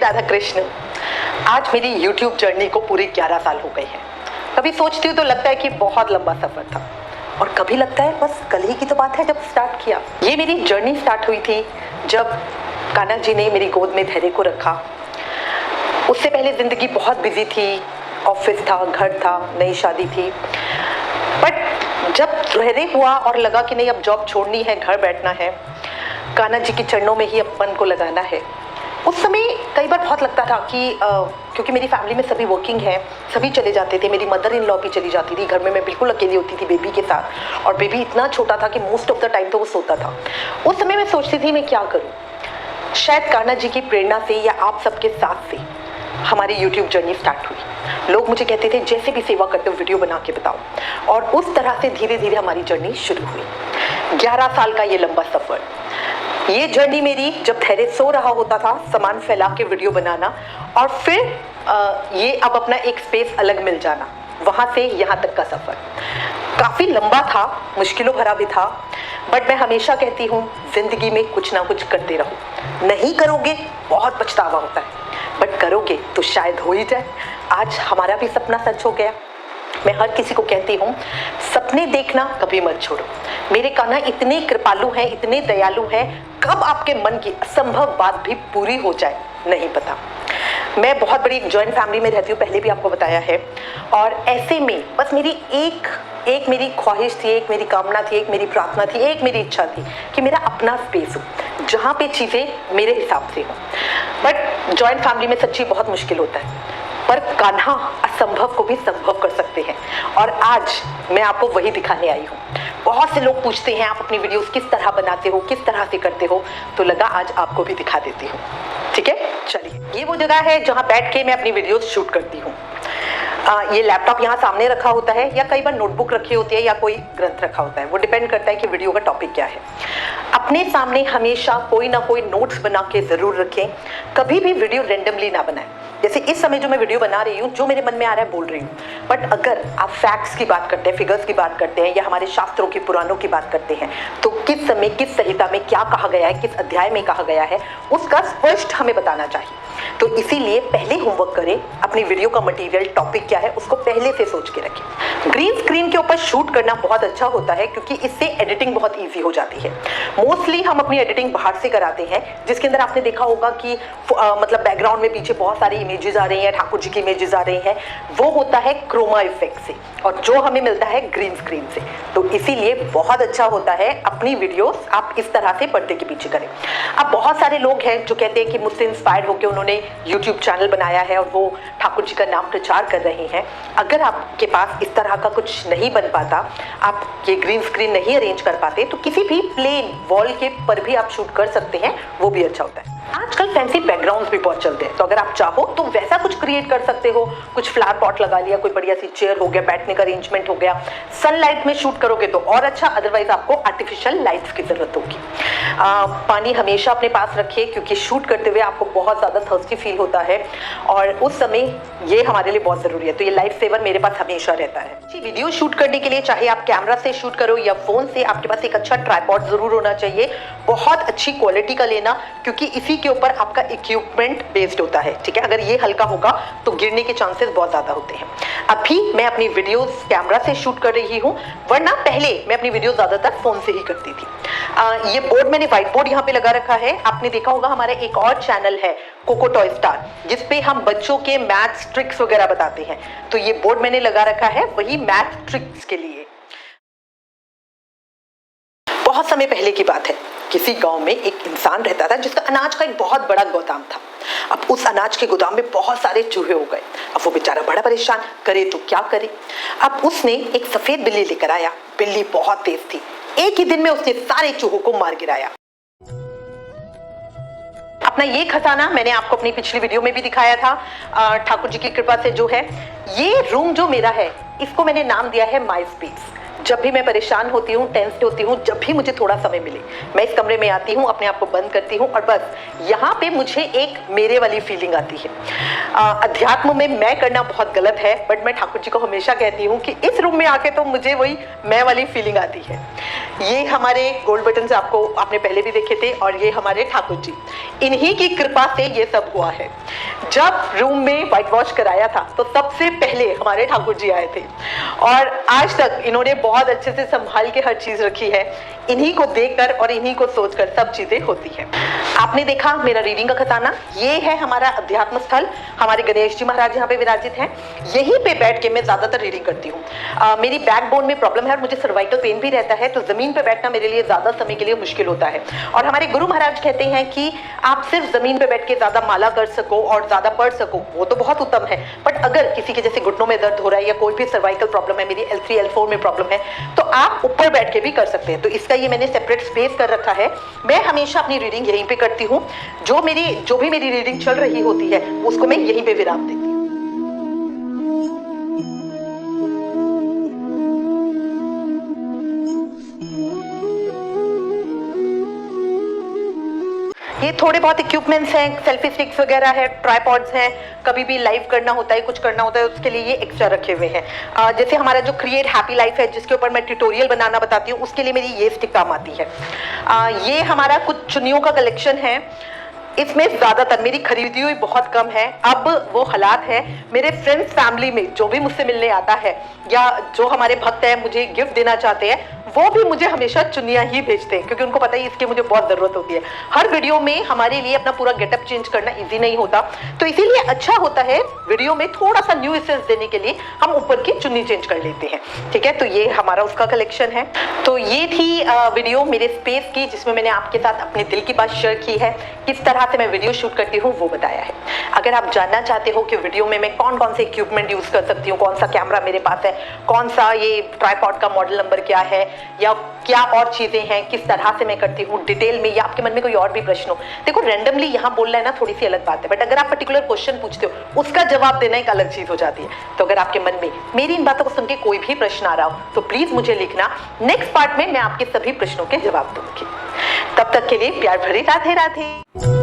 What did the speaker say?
राधा कृष्ण। आज मेरी YouTube journey को पूरे 11 साल हो गए हैं। कभी सोचती हूँ तो लगता है कि बहुत लंबा सफ़र था, और कभी लगता है बस कल ही की तो बात है जब स्टार्ट किया। ये मेरी जर्नी स्टार्ट हुई थी जब कान्हा जी ने मेरी गोद में धैर्य को रखा। उससे पहले ज़िंदगी बहुत बिजी थी, ऑफिस था, घर था, नई शादी थी। बट जब धैर्य हुआ और लगा कि नहीं अब जॉब छोड़नी है, घर बैठना है, कान्हा जी के चरणों में ही अपन को लगाना है, उस समय कई बार बहुत लगता था कि क्योंकि मेरी फैमिली में सभी वर्किंग है, सभी चले जाते थे। मेरी मदर इन लॉ भी चली जाती थी, घर में मैं बिल्कुल अकेली होती थी बेबी के साथ, और बेबी इतना छोटा था कि मोस्ट ऑफ द टाइम तो वो सोता था। उस समय मैं सोचती थी मैं क्या करूँ। शायद कान्हा जी की प्रेरणा से या आप सबके साथ से हमारी YouTube जर्नी स्टार्ट हुई। लोग मुझे कहते थे जैसे भी सेवा करते हो वीडियो बना के बताओ, और उस तरह से धीरे धीरे हमारी जर्नी शुरू हुई। 11 साल का ये लंबा सफ़र, ये जर्नी मेरी जब धैर्य सो रहा होता था, सामान फैला के वीडियो बनाना, और फिर ये अब अपना एक स्पेस अलग मिल जाना, वहाँ से यहाँ तक का सफ़र काफ़ी लंबा था, मुश्किलों भरा भी था। बट मैं हमेशा कहती हूँ ज़िंदगी में कुछ ना कुछ करते रहो। नहीं करोगे बहुत पछतावा होता है, बट करोगे तो शायद हो ही जाए। आज हमारा भी सपना सच हो गया। मैं हर किसी को कहती हूँ सपने देखना कभी मत छोड़ो। मेरे कान्हा इतने कृपालु हैं, इतने दयालु हैं, कब आपके मन की असंभव बात भी पूरी हो जाए नहीं पता। मैं बहुत बड़ी जॉइंट फैमिली में रहती हूँ, पहले भी आपको बताया है, और ऐसे में बस मेरी एक मेरी ख्वाहिश थी, एक मेरी कामना थी, एक मेरी प्रार्थना थी, एक मेरी इच्छा थी कि मेरा अपना स्पेस हो जहाँ पे चीज़ें मेरे हिसाब से हो। बट जॉइंट फैमिली में सच्ची बहुत मुश्किल होता है, पर कान्हा असंभव को भी संभव कर सकते हैं, और आज मैं आपको वही दिखाने आई हूँ। बहुत से लोग पूछते हैं आप अपनी वीडियोस किस तरह बनाते हो, किस तरह से करते हो, तो लगा आज आपको भी दिखा देती हूँ। ठीक है, चलिए। ये वो जगह है जहाँ बैठ के मैं अपनी वीडियोस शूट करती हूँ। ये लैपटॉप यहाँ सामने रखा होता है, या कई बार नोटबुक रखी होती है, या कोई ग्रंथ रखा होता है, वो डिपेंड करता है कि वीडियो का टॉपिक क्या है। अपने सामने हमेशा कोई ना कोई नोट्स बना के ज़रूर रखें। कभी भी वीडियो रेंडमली ना बनाएं। जैसे इस समय जो मैं वीडियो बना रही हूँ, जो मेरे मन में आ रहा है बोल रही हूँ, बट अगर आप फैक्ट्स की बात करते हैं, फिगर्स की बात करते हैं, या हमारे शास्त्रों की पुराणों की बात करते हैं, तो किस समय किस संहिता में क्या कहा गया है, किस अध्याय में कहा गया है, उसका स्पष्ट हमें बताना चाहिए। तो इसीलिए पहले होमवर्क करें, अपनी वीडियो का मटेरियल टॉपिक क्या है उसको पहले से सोच के रखें। ग्रीन स्क्रीन के ऊपर शूट करना बहुत अच्छा होता है, क्योंकि इससे एडिटिंग बहुत ईजी हो जाती है। मोस्टली हम अपनी एडिटिंग बाहर से कराते हैं, जिसके अंदर आपने देखा होगा कि मतलब बैकग्राउंड में पीछे बहुत सारी इमेजेस आ रही हैं, ठाकुर जी की इमेजेस आ रही हैं, वो होता है क्रोमा इफेक्ट से, और जो हमें मिलता है ग्रीन स्क्रीन से। तो इसीलिए बहुत अच्छा होता है अपनी वीडियोस आप इस तरह से पर्दे के पीछे करें। अब बहुत सारे लोग हैं जो कहते हैं कि मुझसे इंस्पायर होकर उन्होंने YouTube चैनल बनाया है और वो ठाकुर जी का नाम प्रचार कर रहे हैं। अगर आपके पास इस तरह का कुछ नहीं बन पाता, आप ये ग्रीन स्क्रीन नहीं अरेंज कर पाते, तो किसी भी प्लेन वॉल के पर भी आप शूट कर सकते हैं, वो भी अच्छा होता है। आजकल फैंसी बैकग्राउंड्स भी बहुत चलते हैं, तो अगर आप चाहो तो वैसा कुछ क्रिएट कर सकते हो। कुछ फ्लावर पॉट लगा लिया, कोई बढ़िया सी चेयर हो गया, बैठने का अरेंजमेंट हो गया। सनलाइट में शूट करोगे तो और अच्छा, अदरवाइज आपको आर्टिफिशियल लाइट्स की जरूरत होगी। पानी हमेशा अपने पास रखिए, क्योंकि शूट करते हुए आपको बहुत ज़्यादा थर्स्टी फील होता है, और उस समय ये हमारे लिए बहुत ज़रूरी है। तो ये लाइफ सेवर मेरे पास हमेशा रहता है। वीडियो शूट करने के लिए चाहे आप कैमरा से शूट करो या फ़ोन से, आपके पास एक अच्छा ट्राइपॉड ज़रूर होना चाहिए, बहुत अच्छी क्वालिटी का लेना, क्योंकि इसी के ऊपर आपका इक्विपमेंट बेस्ड होता है। ठीक है, अगर ये हल्का होगा तो गिरने के चांसेस बहुत ज़्यादा होते हैं। अभी मैं अपनी वीडियोस कैमरा से शूट कर रही हूँ, वरना पहले मैं अपनी वीडियो ज़्यादातर फ़ोन से ही करती थी। ये बोर्ड मैंने व्हाइट बोर्ड यहाँ पे लगा रखा है। आपने देखा होगा हमारा एक और चैनल है कोको टॉय स्टार, जिसपे हम बच्चों के मैथ्स ट्रिक्स वगैरह बताते हैं। तो ये बोर्ड मैंने लगा रखा है वही मैथ ट्रिक्स के लिए। बहुत समय पहले की बात है, किसी गांव में एक इंसान रहता था जिसका अनाज का एक बहुत बड़ा गोदाम था। अब उस अनाज के गोदाम में बहुत सारे चूहे हो गए। अब वो बेचारा बड़ा परेशान, करे तो क्या करे। अब उसने एक सफेद बिल्ली लेकर आया। बिल्ली बहुत तेज थी, एक ही दिन में उसने सारे चूहों को मार गिराया। अपना ये खजाना मैंने आपको अपनी पिछली वीडियो में भी दिखाया था। ठाकुर जी की कृपा से जो है ये रूम जो मेरा है, इसको मैंने नाम दिया है माई स्पेस। जब भी मैं परेशान होती हूँ, टेंस्ड होती हूँ, जब भी मुझे थोड़ा समय मिले, मैं इस कमरे में आती हूँ, अपने आप को बंद करती हूँ, और बस यहाँ पे मुझे एक मेरे वाली फीलिंग आती है। अध्यात्म में मैं करना बहुत गलत है, बट मैं ठाकुर जी को हमेशा कहती हूँ कि इस रूम में आके तो मुझे वही मैं वाली फीलिंग आती है। ये हमारे गोल्ड बटन आपको आपने पहले भी देखे थे और ये हमारे ठाकुर जी, इन्हीं की कृपा से ये सब हुआ है। जब रूम में व्हाइट वॉश कराया था तो सबसे पहले हमारे ठाकुर जी आए थे और आज तक इन्होंने बहुत अच्छे से संभाल के हर चीज रखी है। इन्हीं को देखकर और इन्हीं को सोचकर सब चीजें होती है। आपने देखा मेरा रीडिंग का खजाना, ये है हमारा अध्यात्म स्थल। हमारे गणेश जी महाराज यहाँ पे विराजित हैं। यहीं पे बैठ के मैं ज्यादातर रीडिंग करती हूँ। मेरी बैकबोन में प्रॉब्लम है और मुझे सर्वाइकल पेन भी रहता है, तो जमीन पे बैठना मेरे लिए ज्यादा समय के लिए मुश्किल होता है। और हमारे गुरु महाराज कहते हैं कि आप सिर्फ जमीन पे बैठ के ज्यादा माला कर सको और ज्यादा पढ़ सको, वो तो बहुत उत्तम है, बट अगर किसी के जैसे घुटनों में दर्द हो रहा है या कोई भी सर्वाइकल प्रॉब्लम है, मेरी L3 L4 में प्रॉब्लम है, तो आप ऊपर बैठ के भी कर सकते हैं। तो इसका ये मैंने सेपरेट स्पेस कर रखा है। मैं हमेशा अपनी रीडिंग यहीं पे करती हूँ। जो भी मेरी रीडिंग चल रही होती है उसको मैं यहीं पे विराम देती हूँ। ये थोड़े बहुत इक्विपमेंट्स हैं, सेल्फी स्टिक्स वगैरह है, ट्राइपॉड्स हैं, कभी भी लाइव करना होता है, कुछ करना होता है, उसके लिए ये एक्स्ट्रा रखे हुए हैं। जैसे हमारा जो क्रिएट हैप्पी लाइफ है, जिसके ऊपर मैं ट्यूटोरियल बनाना बताती हूँ, उसके लिए मेरी ये स्टिक काम आती है। ये हमारा कुछ चुन्नियों का कलेक्शन है। इसमें ज्यादातर मेरी खरीदी हुई बहुत कम है। अब वो हालात है, मेरे फ्रेंड्स फैमिली में जो भी मुझसे मिलने आता है या जो हमारे भक्त हैं मुझे गिफ्ट देना चाहते हैं, वो भी मुझे हमेशा चुन्नियां ही भेजते हैं, क्योंकि उनको पता है इसकी मुझे बहुत जरूरत होती है। हर वीडियो में हमारे लिए अपना पूरा गेटअप चेंज करना इजी नहीं होता, तो इसीलिए अच्छा होता है वीडियो में थोड़ा सा न्यू एसेंस देने के लिए हम ऊपर की चुन्नी चेंज कर लेते हैं। ठीक है, तो ये हमारा उसका कलेक्शन है। तो ये थी वीडियो मेरे स्पेस की, जिसमें मैंने आपके साथ अपने दिल की बात शेयर की है, किस तरह से मैं वीडियो शूट करती हूँ वो बताया है। अगर आप जानना चाहते हो कि वीडियो में मैं कौन कौन से इक्विपमेंट यूज कर सकती हूँ, कौन सा कैमरा मेरे पास है, कौन सा ये ट्राइपॉड का मॉडल नंबर क्या है, या क्या और चीजें हैं, किस तरह से मैं करती हूँ डिटेल में, या आपके मन में कोई और भी प्रश्न हो, देखो रैंडमली यहाँ बोलना है ना थोड़ी सी अलग बात है, बट अगर आप पर्टिकुलर क्वेश्चन पूछते हो उसका जवाब देना एक अलग चीज हो जाती है। तो अगर आपके मन में मेरी इन बातों को सुन के कोई भी प्रश्न आ रहा हो तो प्लीज मुझे लिखना, नेक्स्ट पार्ट में मैं आपके सभी प्रश्नों के जवाब दूंगी। तब तक के लिए प्यार भरी राधे राधे।